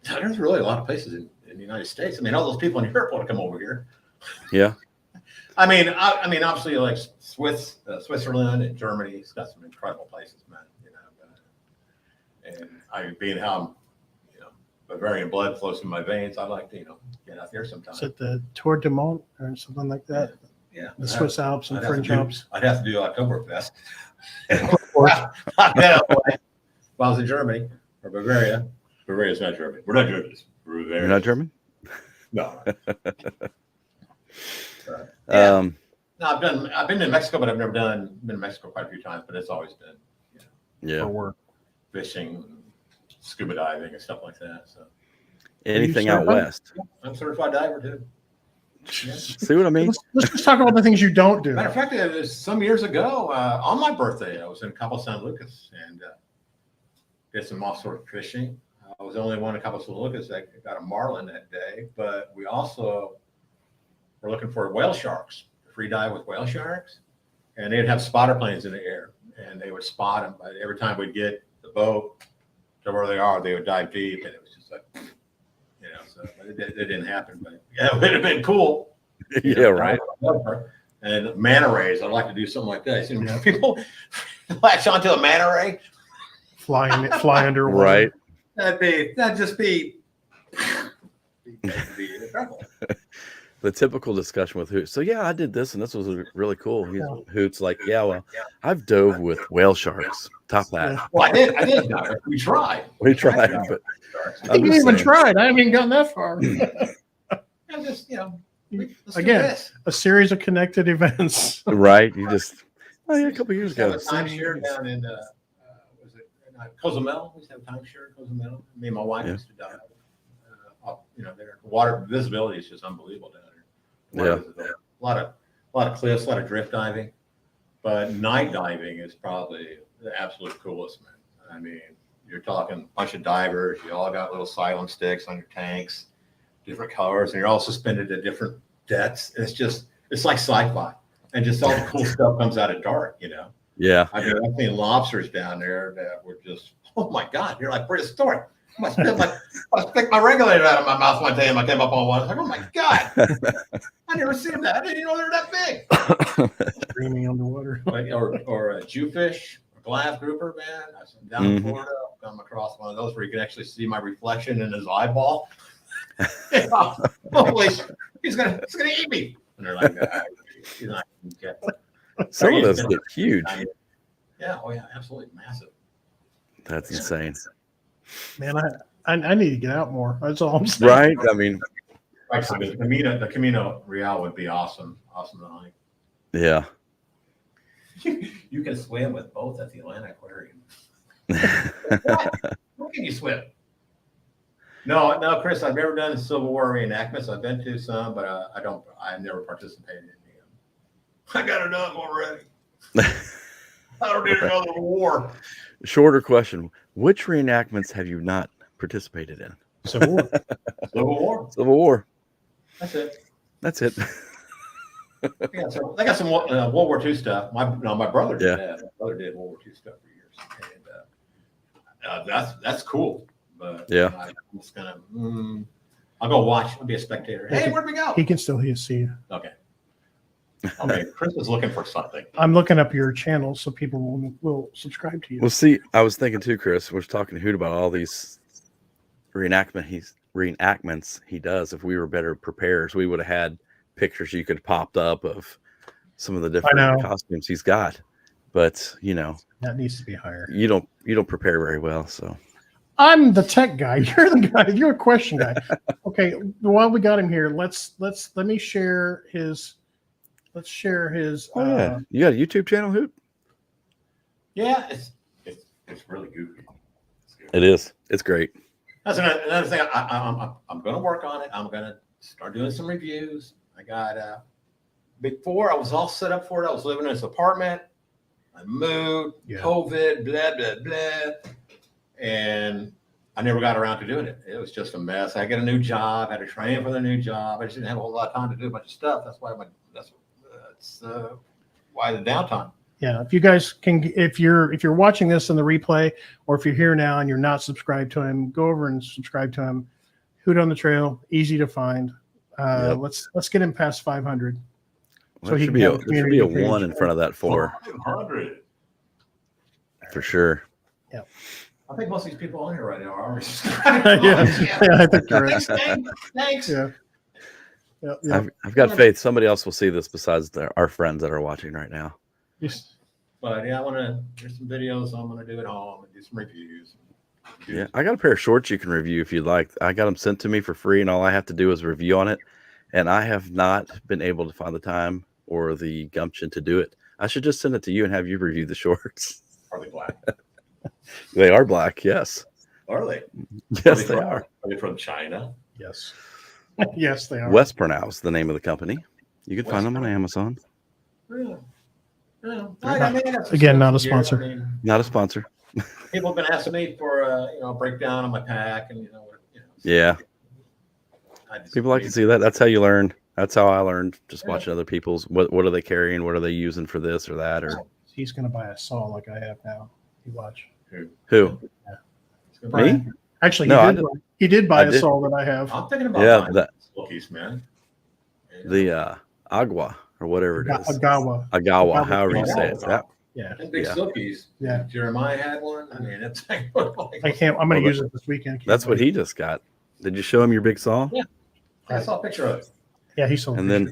There's really a lot of places in the United States. I mean, all those people in Europe want to come over here. Yeah. I mean, obviously, like Switzerland and Germany, it's got some incredible places, man. And being how Bavarian blood flows in my veins, I like to, get out there sometime. Is it the Tour de Mont or something like that? Yeah. The Swiss Alps and French Alps. I'd have to do Oktoberfest. If I was in Germany or Bavaria. Bavaria's not Germany. We're not Germans. You're not German? No. No, I've been to Mexico, but I've never been to Mexico quite a few times, but it's always been, for work. Fishing, scuba diving, and stuff like that. So anything out west? I'm a certified diver too. Yeah. See what I mean? Let's just talk about the things you don't do. Matter of fact, it was some years ago on my birthday. I was in Cabo San Lucas and did some offshore fishing. I was the only one in Cabo San Lucas that got a marlin that day, but we also were looking for whale sharks, free dive with whale sharks, and they'd have spotter planes in the air, and they would spot them. But every time we'd get the boat to where they are, they would dive deep, and it was just like, so it didn't happen. But yeah, it would have been cool. Yeah, right. And manta rays, I'd like to do something like that. People latch onto a manta ray, fly underwater. Right. That'd just be incredible. The typical discussion with Hoot. So yeah, I did this and this was really cool. Hoot's like, yeah, well, I've dove with whale sharks. Top that. Yeah. Well, I did. We tried. But I didn't even tried. I haven't even gotten that far. I just, again, a series of connected events. Right. You just Oh yeah, a couple years We ago. used to have a timeshare down in was it Cozumel? We used to have a timeshare in Cozumel. Me and my wife used to dive. There water visibility is just unbelievable down there. Yeah. A lot of cliffs, a lot of drift diving, but night diving is probably the absolute coolest, man. I mean, you're talking a bunch of divers. You all got little silent sticks on your tanks, different colors, and you're all suspended at different depths. It's like sci-fi, and just all the cool stuff comes out at dark. Yeah. I've seen lobsters down there that were just, oh my God, you're like prehistoric. I stick my regulator out of my mouth one day and I came up on one. I was like, oh my God, I never seen that. I didn't even know they're that big. Screaming underwater. Or a Jewfish, or glass grouper, man. I down in Florida, I've come across one of those where you can actually see my reflection in his eyeball. Holy shit, he's gonna eat me. And they're like, he's not gonna get it. Some of those get huge. Yeah, oh yeah, absolutely massive. That's insane. Man, I need to get out more. That's all I'm saying. Right? I mean, the Camino Real would be awesome to hike. Yeah. You can swim with both at the Atlanta Aquarium. What can you swim? No, Chris, I've never done Civil War reenactments. I've been to some, but I've never participated in them. I got enough already. I don't need another war. Shorter question. Which reenactments have you not participated in? Civil War. Civil War. Civil War. That's it. That's it. Yeah, so they got some World War II stuff. My brother did that. My brother did World War II stuff for years, and that's cool. But yeah, I'm just gonna. I'll go watch. I'll be a spectator. Hey, where'd we go? He can still see you. Okay. Okay, Chris is looking for something. I'm looking up your channel so people will subscribe to you. Well, see, I was thinking too, Chris. We're talking to Hoot about all these reenactments he does. If we were better preparers, we would have had pictures you could popped up of some of the different costumes he's got. But that needs to be higher. You don't prepare very well, so. I'm the tech guy. You're the guy. You're a question guy. Okay, while we got him here, let me share his. Let's share his. Oh yeah, you got a YouTube channel, Hoot? Yeah, it's really goofy. It is. It's great. That's another thing. I'm going to work on it. I'm going to start doing some reviews. I got before I was all set up for it. I was living in this apartment. I moved. COVID. Blah blah blah. And I never got around to doing it. It was just a mess. I got a new job. I had to train for the new job. I just didn't have a whole lot of time to do a bunch of stuff. That's why why the downtime. Yeah, if you guys can, if you're watching this in the replay, or if you're here now and you're not subscribed to him, go over and subscribe to him. Hoot on the Trail, easy to find. Let's get him past 500. Well, so there should be a 1 in front of that 4. 500 for sure. Yeah. I think most of these people on here right now are already yeah, I think you're right. Thanks. Yeah. I've got faith somebody else will see this besides our friends that are watching right now. Yes. But yeah, I want to. There's some videos I'm going to do at home and do some reviews. Yeah, I got a pair of shorts you can review if you'd like. I got them sent to me for free, and all I have to do is review on it. And I have not been able to find the time or the gumption to do it. I should just send it to you and have you review the shorts. Are they black? They are black. Yes. Are they? Yes, they are. Are they from China? Yes. Yes, they are. Westpronow is the name of the company. You can find them on Amazon. Really? Yeah. Again, not a sponsor. Not a sponsor. People have been asking me for a breakdown on my pack, and yeah. People like to see that. That's how you learn. That's how I learned. Just watching other people's. What are they carrying? What are they using for this or that? Or he's going to buy a saw like I have now. You watch. Who? Yeah. Me? Actually, he did buy a saw that I have. I'm thinking about that Silkies, man. The Agua or whatever it is. Agawa, however you say it. That. Yeah. And big Silkies. Yeah. Jeremiah had one. I mean, it's like I can't. I'm going to use it this weekend. That's what he just got. Did you show him your big saw? Yeah. I saw a picture of it. Yeah, he sold. And then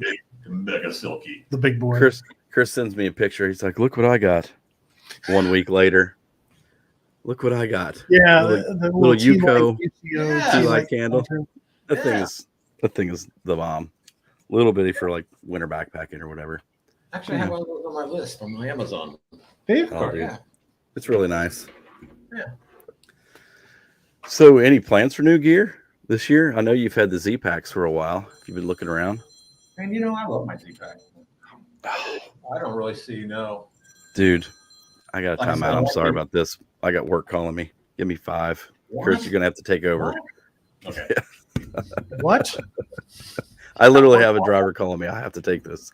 the mega Silky. The big boy. Chris sends me a picture. He's like, "Look what I got." 1 week later, look what I got. Yeah, the little Yuko T-light candle. That thing is the bomb. Little bitty for like winter backpacking or whatever. Actually, I have one of those on my list on my Amazon. Dave? Oh, dude. Yeah. It's really nice. Yeah. So, any plans for new gear this year? I know you've had the Z packs for a while. You've been looking around. And I love my Z-Pack. I don't really see Dude, I got a Like I said, timeout. I I'm like sorry the- about this. I got work calling me. Give me 5. What? Chris, you're gonna have to take over. What? Okay. What? I literally have a driver calling me. I have to take this.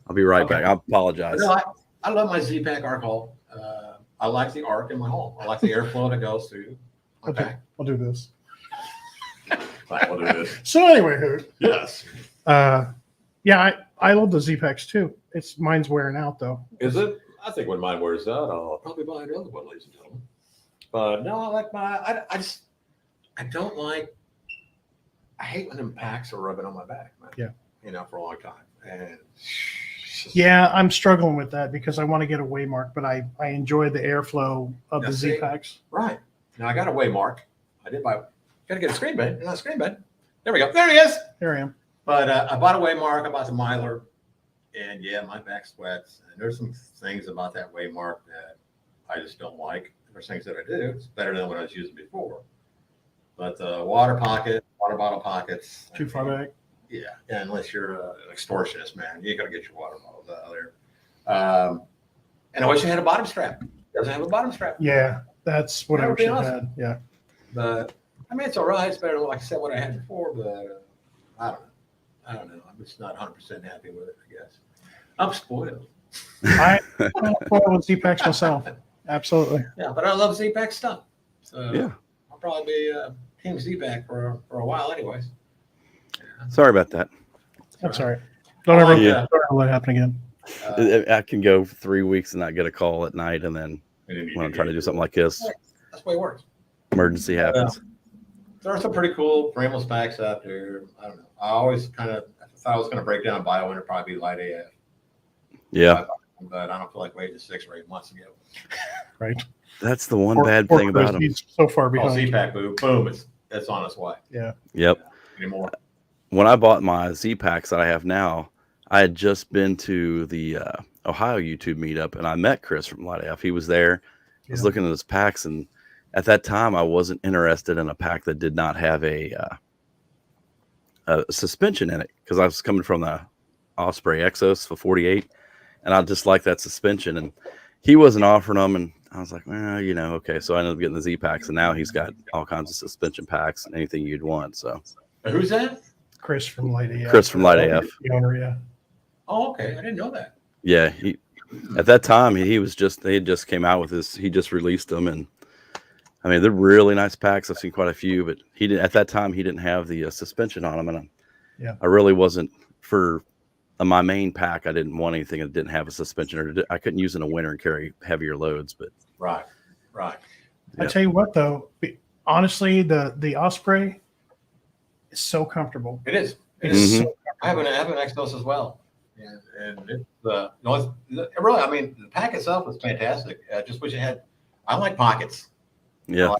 I'll be right Okay. back. I apologize. No, I love my Z-Pack arc hole. I like the arc in my home. I like the airflow that goes through. Okay. I'll do this. Fine, we'll do this. So anyway, Hoot. Yes. Yeah, I love the Z-Packs too. Mine's wearing out though. Is it? I think when mine wears out, I'll probably buy another one, ladies and gentlemen. But no, I like I don't like, I hate when them packs are rubbing on my back, man. Yeah. For a long time. And Yeah, I'm struggling with that because I want to get a Waymark, but I enjoy the airflow of Now, the see, Z-Packs. Right. Now I got a Waymark. I did buy, gotta get a screen bed. Not a screen bed. There we go. There he is. There I am. But I bought a Waymark. I bought the Mylar. And yeah, my back sweats. And there's some things about that Waymark that I just don't like. There's things that I do. It's better than what I was using before. But the water bottle pockets. Too far back. Yeah, unless you're an extortionist, man, you got to get your water bottles out of there. And I wish I had a bottom strap. Doesn't have a bottom strap. Yeah, that's what That I would wish be I awesome. had. Yeah. But I mean, it's all right. It's better than, like I said, what I had before. But I don't know. I'm just not 100% happy with it. I guess I'm spoiled. I'm spoiled with Z-Packs myself. Absolutely. Yeah, but I love Z-Pack stuff. So Yeah. I'll probably be Team Z-Pack for a while, anyways. Sorry about that. I'm sorry. Don't ever Yeah. let it happen again. I can go 3 weeks and not get a call at night, and then when I'm trying to do something like this, That's the way it works. emergency happens. There are some pretty cool frameless packs out there. I don't know. I always kind of, if I was going to break down a bio one, it'd probably be light AF. Yeah, But I don't feel like waiting 6 or 8 months to get one. Right. that's the one Poor- bad poor thing about Chris, them. he's so far Oh, behind. Z-Pack, boom, it's on its way Yep. anymore. When I bought my Z packs that I have now, I had just been to the Ohio YouTube meetup, and I met Chris from Light AF. He was there. I was Yeah. looking at his packs, and at that time, I wasn't interested in a pack that did not have a suspension in it because I was coming from the Osprey Exos for 48, and I just like that suspension. And he wasn't offering them, and I was like, well, okay. So I ended up getting the Z packs, and now he's got all kinds of suspension packs and anything you'd want. So Who's that? Chris from Light AF. Chris from Light AF. The owner, yeah. Oh, okay. I didn't know that. Yeah, he at that time he was just they had just came out with this. He just released them, and I mean they're really nice packs. I've seen quite a few, but he didn't at that time. He didn't have the suspension on them, and I really wasn't for my main pack. I didn't want anything that didn't have a suspension, or I couldn't use it in the winter and carry heavier loads. But Right. I Yeah. tell you what, though, honestly, the Osprey is so comfortable. It is. It's Mhm. so I have an Exos as well. And it's really, I mean, the pack itself is fantastic. I just wish it had, I like pockets. yeah,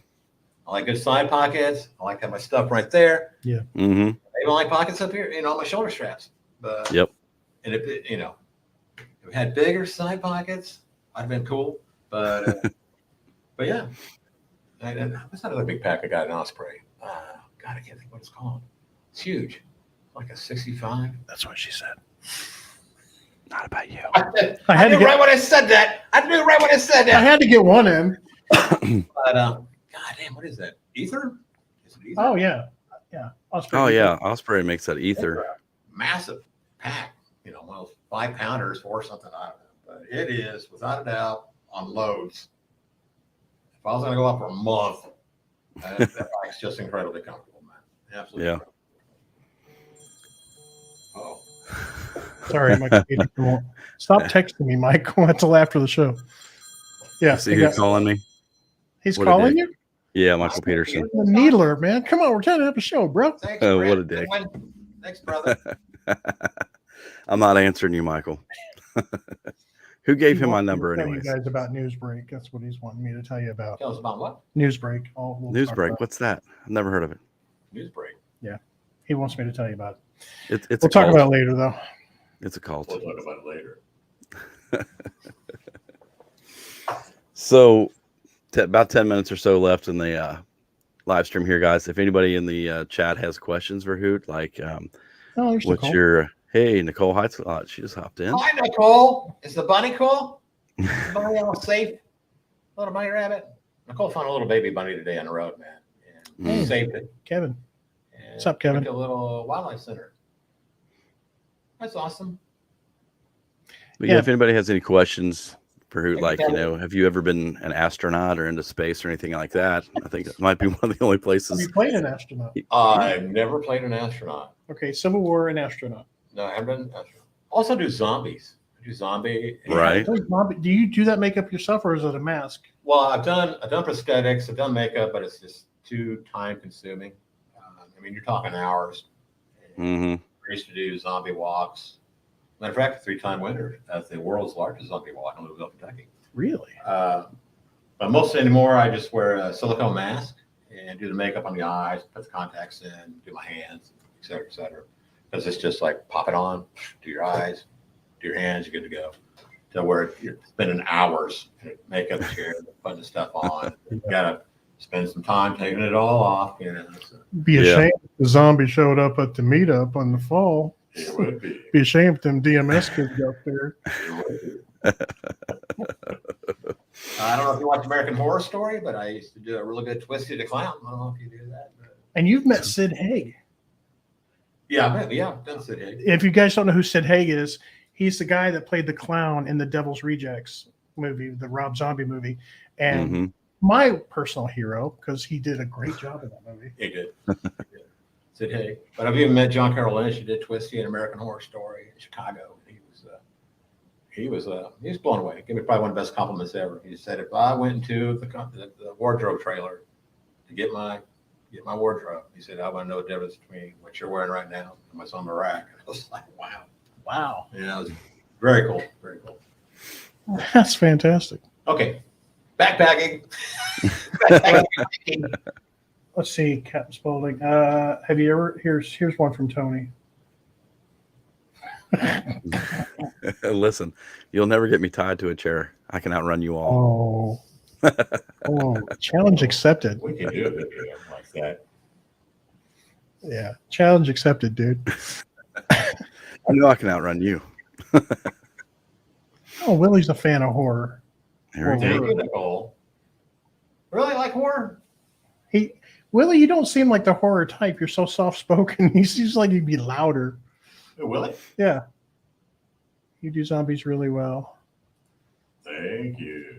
I like good side pockets. I like to have my stuff right there. mm-hmm. I even like pockets up here, on my shoulder straps. But, Yep. And if it had bigger side pockets, I'd have been cool. But, but yeah. And what's that other big pack I got in Osprey? God, I can't think what it's called. It's huge. Like a 65. That's what she said. Not about you. I had to get. right when I said that. I knew right when I said I that. had to get one in. But God damn, what is that? Ether? Is it ether? Oh yeah, yeah. Osprey. Oh yeah, Osprey makes that ether. Massive pack. One of those 5-pounders or something. I don't know. But it is without a doubt on loads. If I was going to go out for a month, that bike's just incredibly comfortable, man. Absolutely. Yeah. Incredible. Oh. Sorry, my computer won't. Stop texting me, Mike. Until after the show. Yeah, See who's calling me? he's What a calling dick. you. Yeah, Michael Peterson. The needler, man. Come on, we're trying to have a show, bro. Thanks, Oh, Brett. what a dick. Thanks, brother. I'm not answering you, Michael. Who gave him my number Tell you anyways? guys about Newsbreak. That's what he's wanting me to tell you about. Tell us about what? Newsbreak. We'll talk Newsbreak. about What's that? I've never heard of it. Newsbreak. He wants me to tell you about it. It's We'll a talk cult. about it later, though. It's a cult. We'll talk about it later. So, about 10 minutes or so left in the live stream here, guys. If anybody in the chat has questions for Hoot, like there's what's Nicole. your Nicole Heights? She just hopped in. Hi, Nicole. Is the bunny cool? Is the bunny all safe? Little bunny rabbit. Nicole found a little baby bunny today on the road, man. And saved it. Kevin. And What's up, Kevin? went to a little wildlife center. That's awesome. But yeah, Yeah. if anybody has any questions for Hoot, Thank like, you, you know, have you ever been an astronaut or into space or anything like that? I think it might be one of the only Have places. you played an astronaut? I've never played an astronaut. Okay, Civil War and astronaut. No, I haven't been an astronaut. Also do zombies. I do zombie. Right. Do you do that makeup yourself, or is it a mask? Well, I've done prosthetics, I've done makeup, but it's just too time consuming. I mean, you're talking hours. Mm-hmm. I used to do zombie walks. Matter of fact, 3-time winner as the world's largest zombie walk in Louisville, Kentucky. Really? But most anymore, I just wear a silicone mask and do the makeup on the eyes, put the contacts in, do my hands, et cetera, et cetera. Because it's just like pop it on, do your eyes, do your hands, you're good to go. To where you're spending hours in a makeup chair, putting the stuff on. You gotta spend some time taking it all off, you know. So Be ashamed if the zombie showed up at the meetup on the fall. it would be. Be ashamed if them DMS kids got there. I don't know if you watch American Horror Story, but I used to do a really good Twisty the Clown. I don't know if you do that. But... And you've met Sid Haig. Yeah, I've done Sid Haig. If you guys don't know who Sid Haig is, he's the guy that played the clown in the Devil's Rejects movie, the Rob Zombie movie. And my personal hero, because he did a great job in that movie. He did. Sid Haig. But I've even met John Carroll Lynch, who did Twisty and American Horror Story in Chicago. He was blown away. Gave me probably one of the best compliments ever. He said, if I went into the wardrobe trailer to get my wardrobe, he said, I want to know the difference between what you're wearing right now and what's on the rack. And I was like, wow. Wow. Yeah, it was very cool. Very cool. That's fantastic. Okay. Backpacking. Let's see, Captain Spaulding. Have you ever? Here's one from Tony. Listen, you'll never get me tied to a chair. I can outrun you all. Challenge accepted. We can do it like that. Yeah, challenge accepted, dude. I know I can outrun you. Oh, Willie's a fan of horror. There we Thank go. you, Nicole. Really like horror? Willie, you don't seem like the horror type. You're so soft spoken. He seems like he'd be louder. Who, Willie? Yeah. You do zombies really well. Thank you.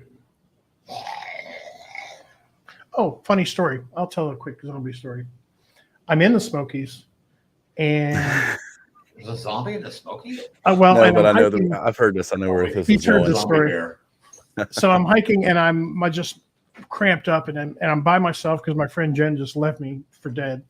Oh, funny story. I'll tell a quick zombie story. I'm in the Smokies, and There's a zombie in the Smoky? and No, but I I'm know hiking. I've heard this. I know where this He's is heard going. this story. So I'm hiking, and I'm just cramped up, and I'm by myself because my friend Jen just left me for dead.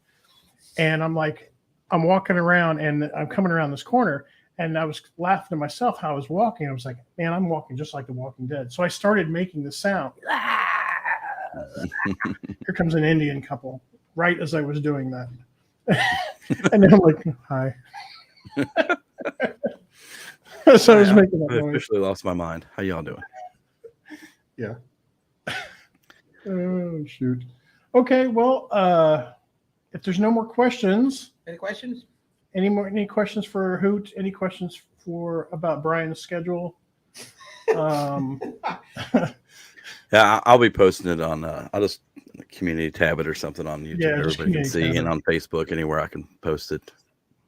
And I'm walking around, and I'm coming around this corner, and I was laughing to myself how I was walking. I was like, man, I'm walking just like The Walking Dead. So I started making the sound. Here comes an Indian couple, right as I was doing that. And then I'm like, hi. So I was making that I noise. officially lost my mind. How y'all doing? Yeah. Oh, shoot. Okay, well, if there's no more questions, Any questions? any questions for Hoot? Any questions about Brian's schedule? Yeah, I'll be posting it on. I'll just community tab it or something on YouTube. Yeah, just Everybody can see, community tab and on Facebook, anywhere I can post it.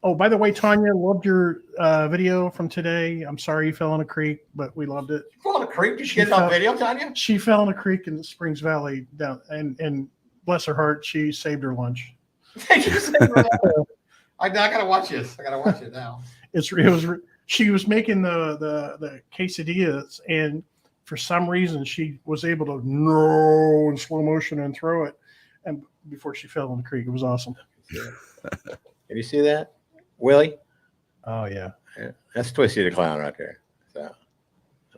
Oh, by the way, Tanya, loved your video from today. I'm sorry you fell in a creek, but we loved it. You fall in a creek? Did She you get it on fell- video, Tanya? She fell in a creek in the Springs Valley down, and bless her heart, she saved her lunch. I gotta watch this. I gotta watch it now. She was making the quesadillas, and for some reason she was able to no in slow motion and throw it, and before she fell in the creek. It was awesome. Have you see that, Willie? Oh yeah. That's Twisty the Clown right there. So, I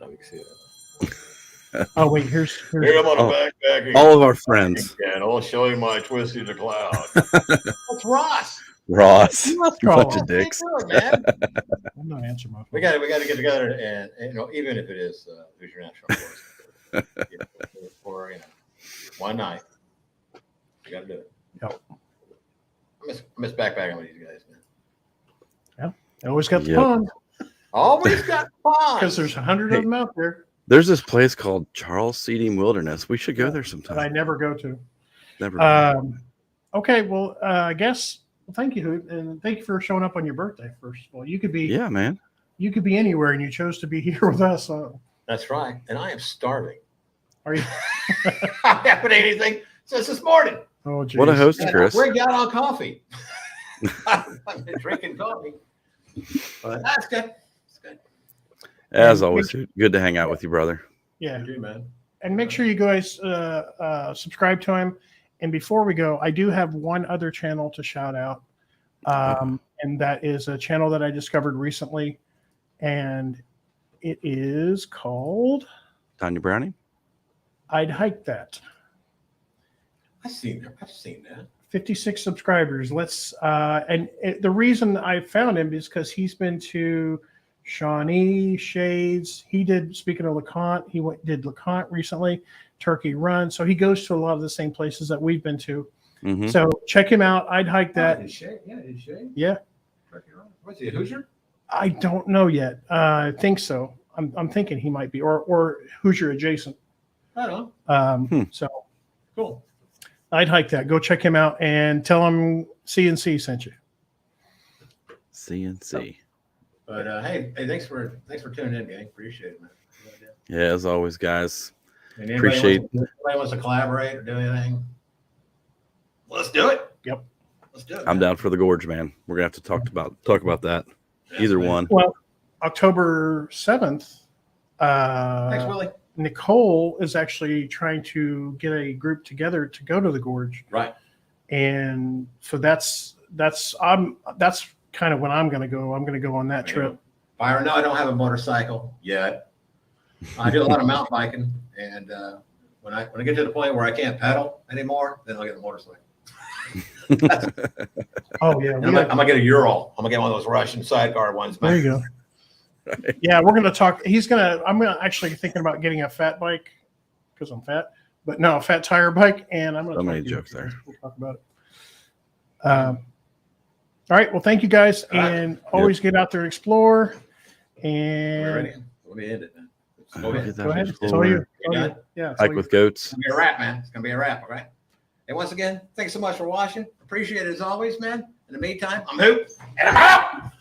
don't know if you can see that. Oh wait, here's Here I'm on a backpacking. All of our friends. And I'll show you my Twisty the Clown. That's Ross. Ross, You must you call bunch him. of dicks. Man. I'm not answering my phone. We got to get together and even if it is Hoosier National Forest, for one night, we got to do it. Yep. I miss backpacking with these guys, man. I always got the Yep. pond Always got fun because there's 100 of them out there There's this place called Charles Seating Wilderness. We should go there that I sometime. never go to. Never. Been. Okay, well, I guess thank you, Hoot, and thank you for showing up on your birthday. First of all, you could be Yeah, man. you could be anywhere, and you chose to be here with us. That's right. And I am starving. Are you? I haven't ate anything since this morning. Oh, geez. What a host, And Chris. I rigged out on coffee. I've been drinking coffee. But that's good. That's good. As always, good to hang out with you, brother. Yeah, You do, man. and make sure you guys subscribe to him. And before we go, I do have one other channel to shout out, and that is a channel that I discovered recently, and it is called Tanya Brownie. I'd Hike That. I've seen that. 56 subscribers. The reason I found him is because he's been to Shawnee, Shades. He did, speaking of LeConte, did LeConte recently, Turkey Run. So he goes to a lot of the same places that we've been to. Mm-hmm. So check him out. I'd Hike That. Yeah. What's he, a Hoosier? I don't know yet. I think so. I'm thinking he might be, or Hoosier adjacent. I don't know. So Cool. I'd Hike That. Go check him out and tell him CNC sent you. CNC. But hey, thanks for tuning in, gang. Appreciate it, man. Yeah, as always, guys. And Appreciate- anybody wants to collaborate or do anything, let's do it. Yep. Let's do it. I'm man. down for the gorge, man. We're gonna have to talk about that. Yes, Either man. one. Well, October 7th, Thanks, Willie. Nicole is actually trying to get a group together to go to the gorge, Right. and so that's kind of when I'm going to go. I'm going to go on that trip. Byron, no, I don't have a motorcycle yet. I do a lot of mountain biking, and when I get to the point where I can't pedal anymore, then I'll get a motorcycle. Oh yeah, And I'm gonna get a Ural. I'm gonna get one of those Russian sidecar ones. there you go. Yeah, we're going to talk. I'm actually thinking about getting a fat bike because I'm fat, but no, a fat tire bike. And I'm going to So many jokes there. We'll talk about it. All right. Well, thank you guys. All right. And always get out there and explore. We're ready. And Let me end it then. Let's Go go ahead. ahead. go ahead. Explore. So you. You got it? Yeah. Hike with goats. It's gonna be a wrap, man. It's gonna be a wrap, all right? And once again, thanks so much for watching. Appreciate it as always, man. In the meantime, I'm Hoot, and I'm out.